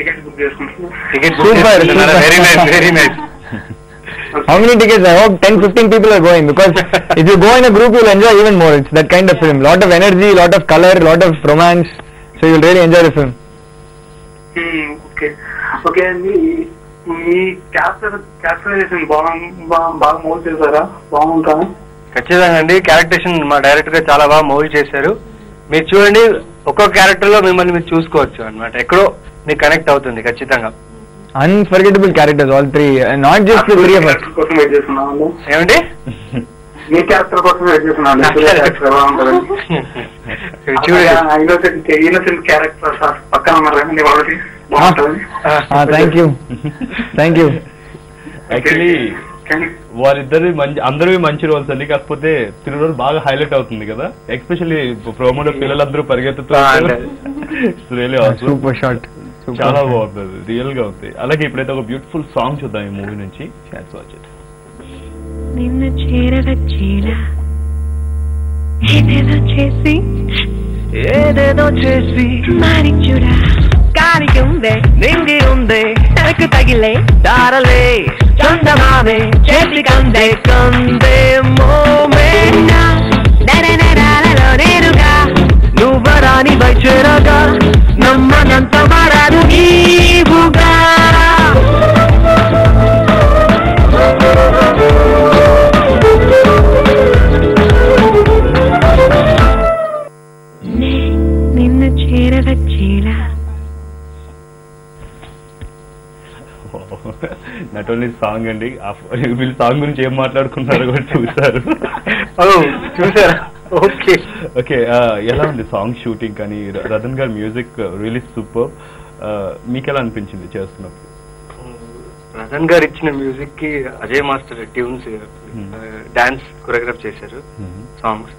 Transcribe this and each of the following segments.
Ticket book చేసుకుంటున్నాను. Very nice, very nice. How many tickets? I hope 10-15 people are going, because if you go in a group, you'll enjoy even more. It's that kind of film. Lot of energy, lot of color, lot of romance. So you'll really enjoy the film. Okay okay అండి. మీ characterisation బాగా mould చేశారా? బాగుంటారా? ఖచ్చితంగా అండి. Characterisation మా director గా చాలా బాగా mould చేశారు. మీరు చూడండి, ఒక్కొక్క క్యారెక్టర్ లో మిమ్మల్ని మీరు చూసుకోవచ్చు అన్నమాట. ఎక్కడో మీకు కనెక్ట్ అవుతుంది ఖచ్చితంగా. Unforgettable characters, all three. Not just the three of us. కోసం వెయిట్ చేస్తున్నాను. ఏమండి? మీ క్యారెక్టర్ కోసం వెయిట్ చేస్తున్నాను. ఇన్నోసెంట్ క్యారెక్టర్ పక్కన ఉన్నారు వాళ్ళకి బాగుంటుంది. Thank you, thank you. Actually వారిద్దరు అందరూ మంచి రోల్స్ అండి. కాకపోతే తిరు రోల్ బాగా హైలైట్ అవుతుంది కదా, ఎస్పెషల్లీ ప్రోమోలో పిల్లలందరూ పరిగెత్తుతారు. సూపర్ షాట్, చాలా బాగుంటుంది, రియల్ గా ఉంది. అలాగే ఇప్పుడైతే ఒక బ్యూటిఫుల్ సాంగ్ చూద్దాం ఈ మూవీ నుంచి. నిన్ను చేరవచ్చేలా ఏదేదో చేసి మరి చూడా కాలికి ఉందే నింగి ఉందే తనకు తగిలే దారలే చందమామే చేతి కందే కందే మోమేనా నరనరాలలో నేరుగా నువ్వరాని బయచేరగా నమ్మనంత మారాదు నీవుగా. నిన్ను చేరవచ్చేలా. నాట్ ఓన్లీ సాంగ్ అండి, వీళ్ళు సాంగ్ గురించి ఏం మాట్లాడుకున్నారు కూడా చూసారు. చూసారా? Okay okay. ఎలా ఉంది సాంగ్ షూటింగ్ కానీ? రతన్ గారి మ్యూజిక్ రియలీ సూపర్. మీకు ఎలా అనిపించింది చేస్తున్నప్పుడు? రతన్ గారు ఇచ్చిన మ్యూజిక్ కి Ajay master tunes, dance choreograph చేశారు. సాంగ్స్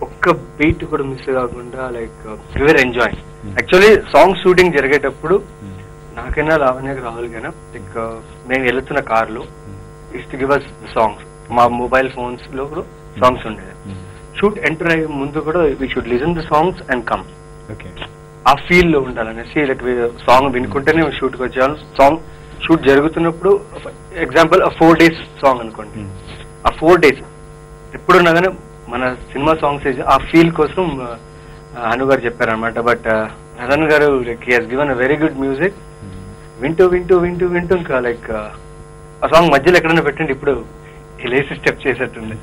ఒక్క బీట్ కూడా మిస్ కాకుండా like your enjoy. Actually song shooting జరిగేటప్పుడు నాకైనా లావణ్యకి రాహుల్ కైనా లైక్ మేము వెళ్తున్న కార్లో is to give us songs. మా మొబైల్ ఫోన్స్ లో కూడా సాంగ్స్ ఉండేది. షూట్ ఎంటర్ అయ్యే ముందు కూడా we should listen the songs and come. ఆ ఫీల్ లో ఉండాలనేసి లైక్ సాంగ్ వినుకుంటేనే షూట్కి వచ్చేవాళ్ళం. సాంగ్ షూట్ జరుగుతున్నప్పుడు ఎగ్జాంపుల్ 4 days సాంగ్ అనుకోండి, ఆ 4 days ఎప్పుడున్నా కానీ మన సినిమా సాంగ్స్ ఆ ఫీల్ కోసం అను గారు చెప్పారనమాట. బట్ రతన్ గారు like he has given a very good music. వింటూ వింటూ వింటూ వింటూ ఇంకా లైక్ ఆ సాంగ్ మధ్యలో ఎక్కడైనా పెట్టండి ఇప్పుడు లేసి స్టెప్ చేసేట్టుంది.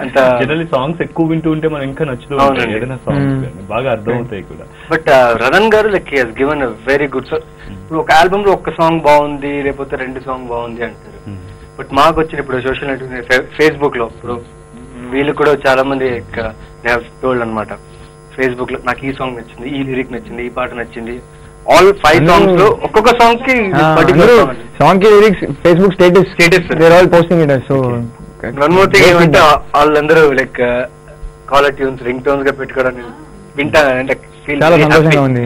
అంత జనరల్లీ సాంగ్స్ ఎక్కువ వింటూ ఉంటే మనం ఇంకా నచ్చుతూ ఏదైనా సాంగ్స్ బాగా అర్థం అవుతాయి కూడా. బట్ రతన్ గారు like he has given a very good song. ఇప్పుడు ఒక ఆల్బమ్ లో ఒక్క సాంగ్ బాగుంది లేకపోతే 2 సాంగ్ బాగుంది అంటారు. బట్ మాకు వచ్చిన ఇప్పుడు సోషల్ నెట్వర్క్ ఫేస్బుక్ లో ఇప్పుడు వీళ్ళు కూడా చాలా మంది టోల్డ్ అనమాట ఫేస్బుక్ లో, నాకు ఈ సాంగ్ నచ్చింది, ఈ లిరిక్ నచ్చింది, ఈ పాట నచ్చింది. ఆల్ 5 songs లో ఒక్కొక్క సాంగ్ కి సాంగ్ కి lyrics Facebook status they are all posting it. So one more thing ఏమంటే వాళ్ళందరూ like caller tunes ring tones గా పెట్టుకోవడానికి వింటా అంటే చాలా సంతోషంగా ఉంది.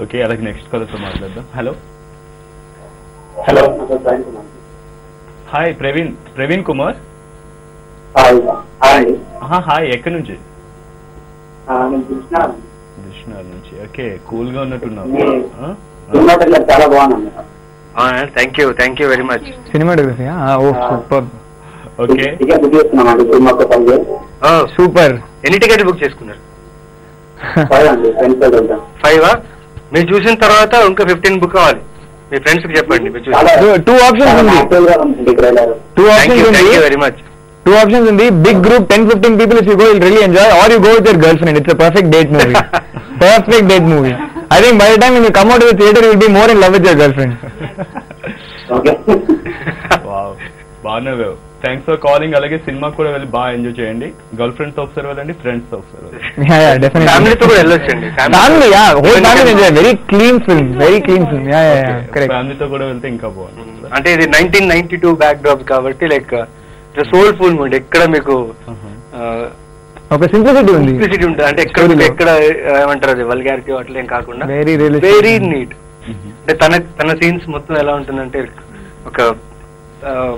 ఓకే, అలాగే నెక్స్ట్ కాలర్ తో మాట్లాడదాం. Hello hello, hi Praveen Kumar. Hi, ఎక్కడి నుంచి? కృష్ణ నుంచి. ఓకే, కూల్ గా ఉన్నట్టున్నావు. చాలా బాగుంది. Thank you very much. Cinematography super. Okay super. ఎన్ని టికెట్ బుక్ చేసుకున్నారు? 5. మీరు చూసిన తర్వాత ఇంకా 15 బుక్ కావాలి. మీ ఫ్రెండ్స్ కి చెప్పండి. టూ ఆప్షన్స్ ఉంది. Very much. 2 options in the big group, 10-15 people. If you go, you'll really enjoy, or you go with your girlfriend. It's a perfect date movie. Perfect date movie. I think by the time when you come out of the theater, you'll be more in love with your girlfriend. Okay. Wow, బాగున్నావు. Thanks for calling. అలాగే cinema కూడా వెళ్ళి బాగా enjoy చేయండి. Girl friends తో ఒకసారి వెళ్ళండి, friends తో ఒకసారి వెళ్ళండి. Yeah, definitely. ఫ్యామిలీతో కూడా వెళ్ళొచ్చండి. Family, yeah, whole family enjoy. Very clean film. Yeah, correct. ఫ్యామిలీతో కూడా వెళ్తే ఇంకా బాగుంటుంది. అంటే ఇది 1992 బ్యాక్ డ్రాప్ కాబట్టి లైక్ సోల్ఫుల్ మూడ్. ఎక్కడ మీకు ఒక సింప్లిసిటీ ఉంది, అంటే ఎక్కడ ఏమంటారు అది వల్గారిటీ అట్లా ఏం కాకుండా వెరీ నీట్. అంటే తన సీన్స్ మొత్తం ఎలా ఉంటుందంటే ఒక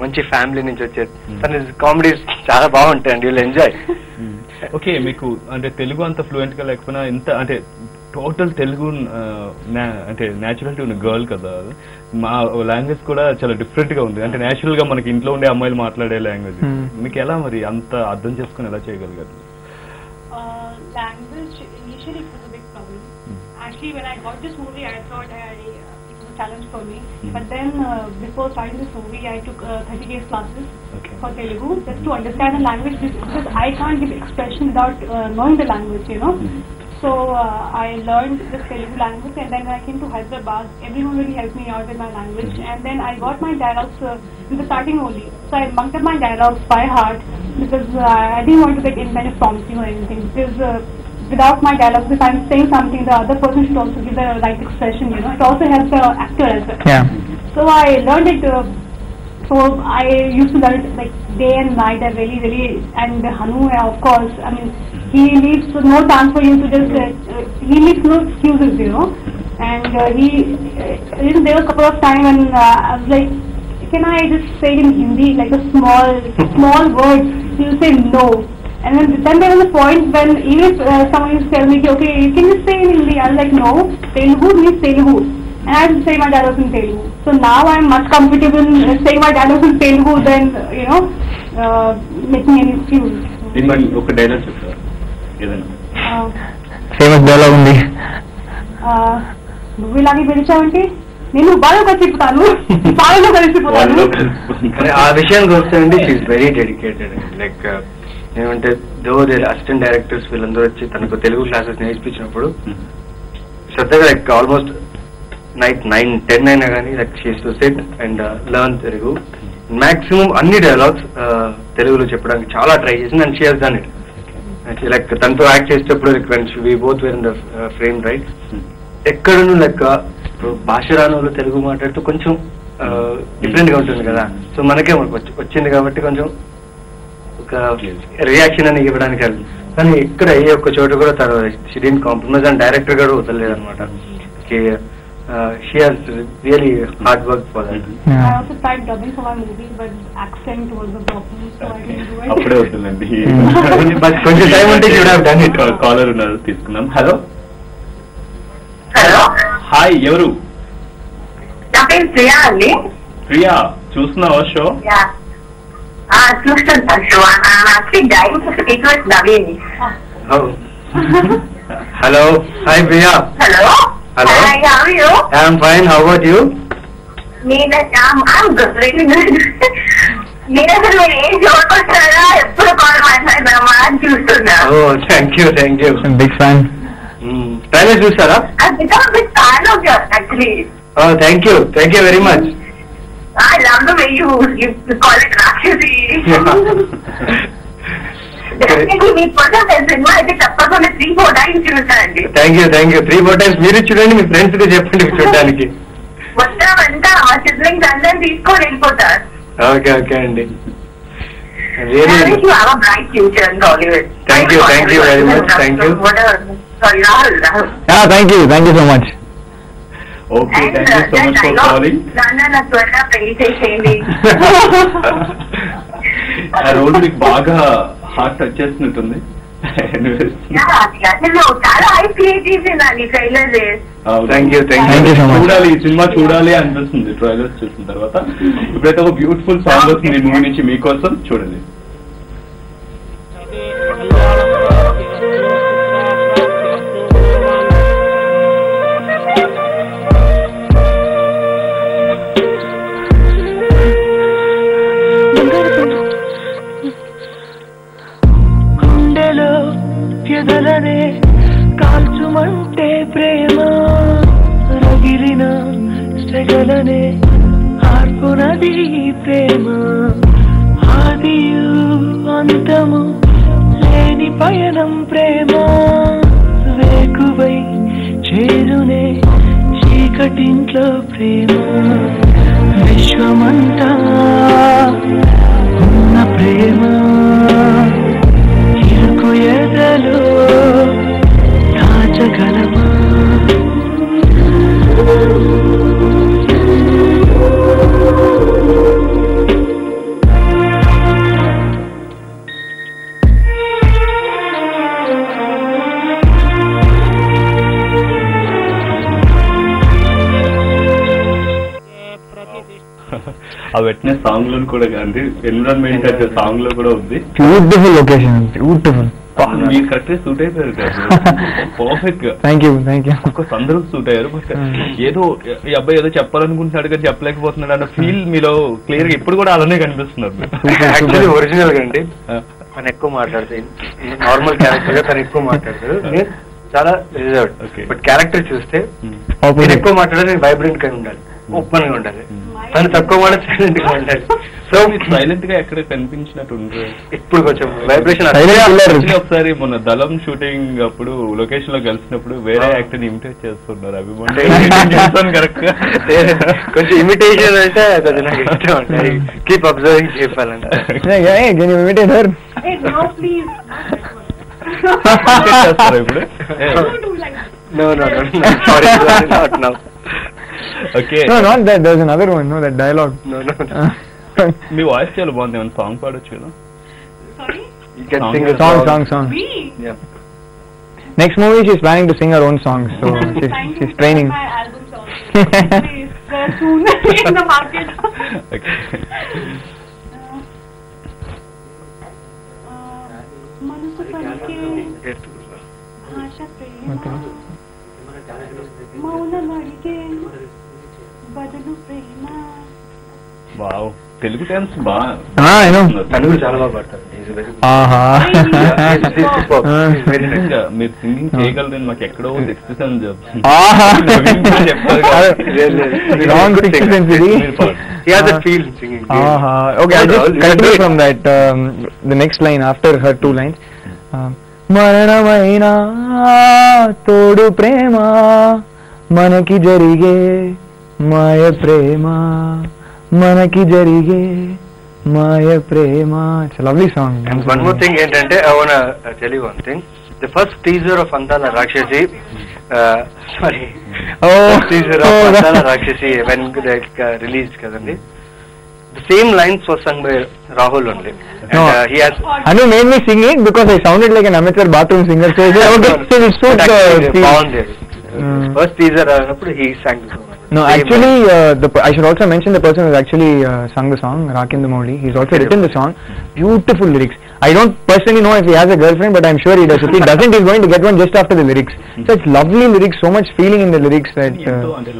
మంచి ఫ్యామిలీ నుంచి వచ్చేది. తన కామెడీస్ చాలా బాగుంటాయండి, వీళ్ళు ఎంజాయ్. ఓకే, మీకు అంటే తెలుగు అంత ఫ్లూయెంట్ గా లేకపోయినా ఎంత అంటే టోటల్ తెలుగు అంటే న్యాచురాలిటీ ఉన్న గర్ల్ కదా, మా లాంగ్వేజ్ కూడా చాలా డిఫరెంట్ గా ఉంది. అంటే నేచురల్ గా మనకి ఇంట్లో ఉండే అమ్మాయిలు మాట్లాడే లాంగ్వేజ్. మీకు ఎలా మరి అంత అర్థం చేసుకుని ఎలా చేయగలిగారు? Language initially it was a big problem. Actually, when I got this movie, I thought it was a challenge for me. But then, before starting this movie, I took 30 days classes for Telugu just to understand the language, because I can't give expression without knowing the language, you know. So I learned this Telugu language, and then when I came to Hyderabad, everyone really helped me out with my language. And then I got my dialogues in the starting only. So I munked up my dialogues by heart, because I didn't want to get any kind of prompting or anything. Because without my dialogues, if I'm saying something, the other person should also give the right expression, you know. It also helps the actor as well. Yeah. So I learned it. So I used to learn it like day and night. I really, and Hanu, of course, I mean, he leaves no chance for you to just, he leaves no excuses, you know. And there was a couple of times when I was like, can I just say it in Hindi, like a small word? He will say no. And then there was a point when even if someone used to tell me, okay, you can just say in Hindi. I was like, no, Telugu means Telugu. And I have to say my dialogues in Telugu. So now I'm much comfortable saying my dialogues in Telugu than, you know, making any excuse. ఒక dialogue చెప్తారా ఏదైనా? Famous dialogue ఉంది. నువ్వు ఇలాగే పిలిచావంటే నేను బాగా కలిసిపోతాను, బాగా కలిసిపోతాను. ఆ విషయానికి వస్తే అండి, షీఈస్ వెరీ డెడికేటెడ్. లైక్ ఏమంటే దో దేర్ అసిస్టెంట్ డైరెక్టర్స్ వీళ్ళందరూ వచ్చి తనకు తెలుగు క్లాసెస్ నేర్పించినప్పుడు శ్రద్ధగా లైక్ ఆల్మోస్ట్ నైట్ 9-10 అయినా కానీ like she's to sit and learn Telugu. Maximum అన్ని డైలాగ్స్ తెలుగులో చెప్పడానికి చాలా ట్రై చేసింది. And she has done it. Like తనతో యాక్ట్ చేసేటప్పుడు we both were in the frame right, ఎక్కడనూ లెక్క భాష రాని వాళ్ళు తెలుగు మాట్లాడుతూ కొంచెం డిఫరెంట్ గా ఉంటుంది కదా. సో మనకే వచ్చింది కాబట్టి కొంచెం ఒక రియాక్షన్ అని ఇవ్వడానికి వెళ్ళి, కానీ ఇక్కడ ఏ ఒక్క చోటు కూడా తను she didn't compromise. And director కూడా వదలలేదు అనమాట. She has really hard work for that. I also tried dubbing for my movie, but accent was a problem, so I didn't do it. అప్పుడే వస్తుందండి. బట్ కొంచెం టైం ఉంటే you would have done it. Caller ఉన్నారు, తీసుకుందాం. Hello hello, hi, ఎవరు? నా పేరు ప్రియా అండి. ప్రియా, చూస్తున్నావా షో? చూస్తాను show. Actually direct to speak with Naveen. Hello, hi Priya. Hello. Hello. Hi, how are you? I'm fine. How about you? I'm good. Really good. నేను అసలు మీరు ఏం చూడకొచ్చారా, ఎప్పుడు కాల్ మాట్లాడదామా అని చూస్తున్నా. Oh, thank you. Big fan. Trailer చూసారా? I've become a big fan of yours, actually. Oh, thank you very much. I love the way you call it Rakshasi. మీ కోసం సినిమా అయితే తప్పకుండా 3-4 times చూసానండి. Thank you 3-4 times. మీరు చూడండి, మీ friends కి చెప్పండి చూడడానికి. మొత్తం అంతా మా సిబ్లింగ్స్ అందరం తీసుకొని వెళ్ళిపోతారు. ఓకే అండి. You have a bright future in Hollywood. Thank you very much. Thank you. Sorry, Rahul. Thank you so much. Okay, thank you so much for calling. నా త్వరగా పెళ్లి చేసేయండి. ఆ రోజు మీకు బాగా హార్ట్ టచ్ చేస్తున్నట్టుంది. అసలు చాలా హై క్రియేట్ చేసిందండి ట్రైలర్. థ్యాంక్ యూ చూడాలి, ఈ సినిమా చూడాలి అనిపిస్తుంది ట్రైలర్స్ చూసిన తర్వాత. ఇప్పుడైతే ఒక బ్యూటిఫుల్ సాంగ్ వస్తుంది ఈ మూవీ నుంచి మీకోసం, చూడండి. ఎదలనే కాల్చుమంటే ప్రేమ, రగిలిన సెగలనే ఆర్పునది ప్రేమ. ఆదియు అంతము లేని పయనం ప్రేమ, వేకువై చేరునే చీకటింట్లో ప్రేమ. విశ్వమంతా ఉన్న ప్రేమ, ఇరుకు ఎదలో దాచగలమా? ఆ వెట్నెస్ సాంగ్ లో కూడా అంటే ఎన్విరాన్మెంట్ అయితే సాంగ్ లో కూడా ఉంది. Beautiful location, beautiful. మీరు కరెక్ట్ సూట్ అయిపోయారు పర్ఫెక్ట్ గా. Thank you. అఫ్కోర్స్ అందరూ సూట్ అయ్యారు. బట్ ఏదో ఈ అబ్బాయి ఏదో చెప్పాలనుకుంటున్నాడు కానీ చెప్పలేకపోతున్నాడు అన్న ఫీల్ మీలో క్లియర్ గా ఇప్పుడు కూడా అలానే కనిపిస్తున్నారు. యాక్చువల్లీ ఒరిజినల్ గా అండి తను ఎక్కువ మాట్లాడతాయి, నార్మల్ క్యారెక్టర్ గా తను ఎక్కువ మాట్లాడతారు, నేను చాలా రిజర్వ్డ్. బట్ క్యారెక్టర్ చూస్తే నేను ఎక్కువ మాట్లాడాలి, నేను వైబ్రెంట్ గా ఉండాలి, ఓపెన్ గా ఉండాలి, తను తక్కువ మాట సైలెంట్ గా ఉండాలి. సో సైలెంట్ గా ఎక్కడ కనిపించినట్టు ఉంటుంది ఇప్పుడు కొంచెం వైబ్రేషన్. ఒకసారి మొన్న దళం షూటింగ్ అప్పుడు లొకేషన్ లో కలిసినప్పుడు వేరే యాక్టర్ ఇమిటేట్ చేస్తున్నారు అభిమానులు. కరెక్ట్ గా కొంచెం ఇమిటేషన్ అంటే కొంచెం నాకు ఇష్టం ఉంటాయి. కీప్ అబ్జర్వింగ్ చెప్పాలంటే ఇప్పుడు No, sorry, not now. Okay. No, not that. There's another one. No, that dialogue. No. Me voice చాలా బాగుంది, ఏమైనా సాంగ్ పాడొచ్చు కదా? You can sing a Song. Yeah. Next movie, she's planning to sing her own songs, so she's training. My album song. Soon in the market. Okay. మనసు పలికే భాష ప్రేమ, మౌనం అడిగే బదులు ప్రేమ. వావ్, తెలుగు డాన్స్ బాగా. I know. తెలుగు చాలా బాగా పాడతారు. మీరు సింగింగ్ చేయగలరని మాకు ఎక్కడో expression Okay, I just continue from that. The next line after her two lines. మరణమైన తోడు ప్రేమ మనకి జరిగే మాయ ప్రేమ, మనకి జరిగే మాయ ప్రేమ. It's a lovely song. And one more thing ఏంటంటే I wanna tell you one thing. The first teaser of Andala Rakshasi, teaser of Andala Rakshasi when released kadandi, the same lines was sung by Rahul only. And he has Anu made me sing it because I sounded like an amateur bathroom singer, so it suits the first teaser he sang the song. No, actually, I should also mention the person who actually sung the song, Rakind Modi. He's also written the song. Beautiful lyrics. I don't personally know if he has a girlfriend, but I'm sure he does. If he doesn't, he's going to get one just after the lyrics. So it's lovely lyrics, so much feeling in the lyrics that.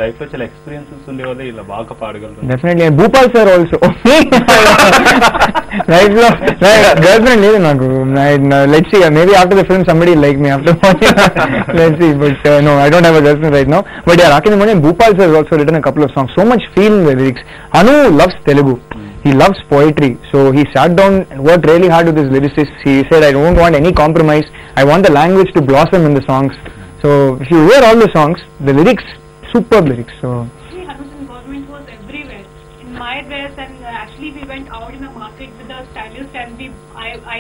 Life lo chala experiences unde valla ila baaga paadagalaru. Definitely, and Bhupal sir also. Right, girlfriend ledu naku. Let's see. Maybe after the film somebody will like me after watching. Let's see. But no, I don't have a girlfriend right now. But yeah, Rakind Modi and Bhupal sir has also written a couple of songs. So much feel in the lyrics. Anu loves Telugu. He loves poetry. So he sat down and worked really hard with his lyricists. He said, I don't want any compromise. I want the language to blossom in the songs. So if you hear all the songs, the lyrics, superb lyrics. So Hanu's involvement was everywhere. In my dress, and actually we went out in the market with the stylist, and I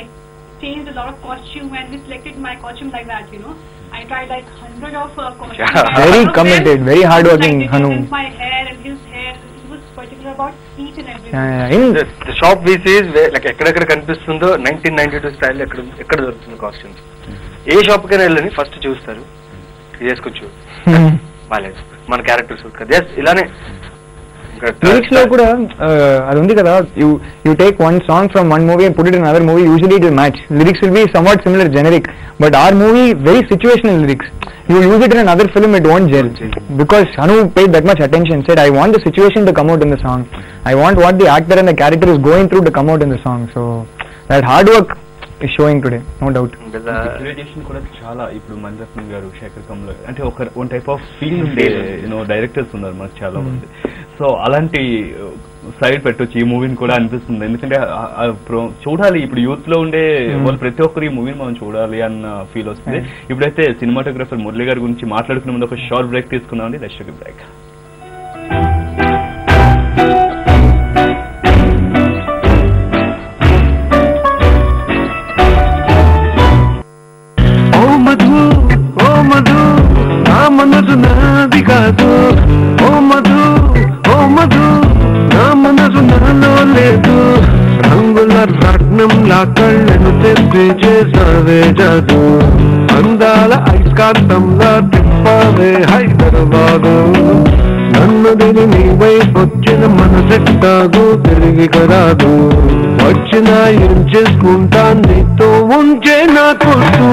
changed a lot of costume, and we selected my costume like that, you know. I tried like 100 of costumes. Very committed, very hardworking Hanu. My hair and his hair, he was particular about each and everything. The shop we see is like ఎక్కడెక్కడ కనిపిస్తుందో 1992 style ఎక్కడ దొరుకుతుంది costumes. ఏ shop కైనా వెళ్ళని first చూస్తారు, చేసుకొచ్చు బాలేదు మన character suit కదా, ఇలానే lyrics lo kuda adu undi kada, you take one song from one movie and put it in another movie, usually it will match. Lyrics will be somewhat similar, generic, but our movie very situational lyrics. You use it in another film, it won't gel, because Anu paid that much attention, said I want the situation to come out in the song, I want what the actor and the character is going through to come out in the song. So that hard work is showing today, no doubt. Visualization కూడా చాలా ఇప్పుడు మణిరత్నం గారు, శేఖర్ కమల అంటే ఒక type of feel ఉండే directors ఉన్నారు మనకు చాలా మంది. సో అలాంటి సైడ్ పెట్టొచ్చు ఈ మూవీని కూడా అనిపిస్తుంది. ఎందుకంటే చూడాలి, ఇప్పుడు యూత్ లో ఉండే వాళ్ళు ప్రతి ఒక్కరు ఈ మూవీని మనం చూడాలి అన్న ఫీల్ వస్తుంది. ఇప్పుడైతే సినిమాటోగ్రఫర్ మురళి గారి గురించి మాట్లాడుకునే ముందు ఒక షార్ట్ బ్రేక్ తీసుకున్నామండి. Let's take a break. మనసు నాది కాదు, ఓ మధు ఓ మధు, నా మనసు నాలో లేదు. రంగుల రత్నంలా కళ్ళను తెప్పి చేసావే జాదు, అందాల ఐస్కాంతంలా తిప్పావే హైదరాబాదు. నన్ను వదిలి నీ వైపు వచ్చిన మనసెట్టాగు తిరిగి కరాదు వచ్చినా ఏం చేసుకుంటా నీతో ఉంచే నా కొట్టు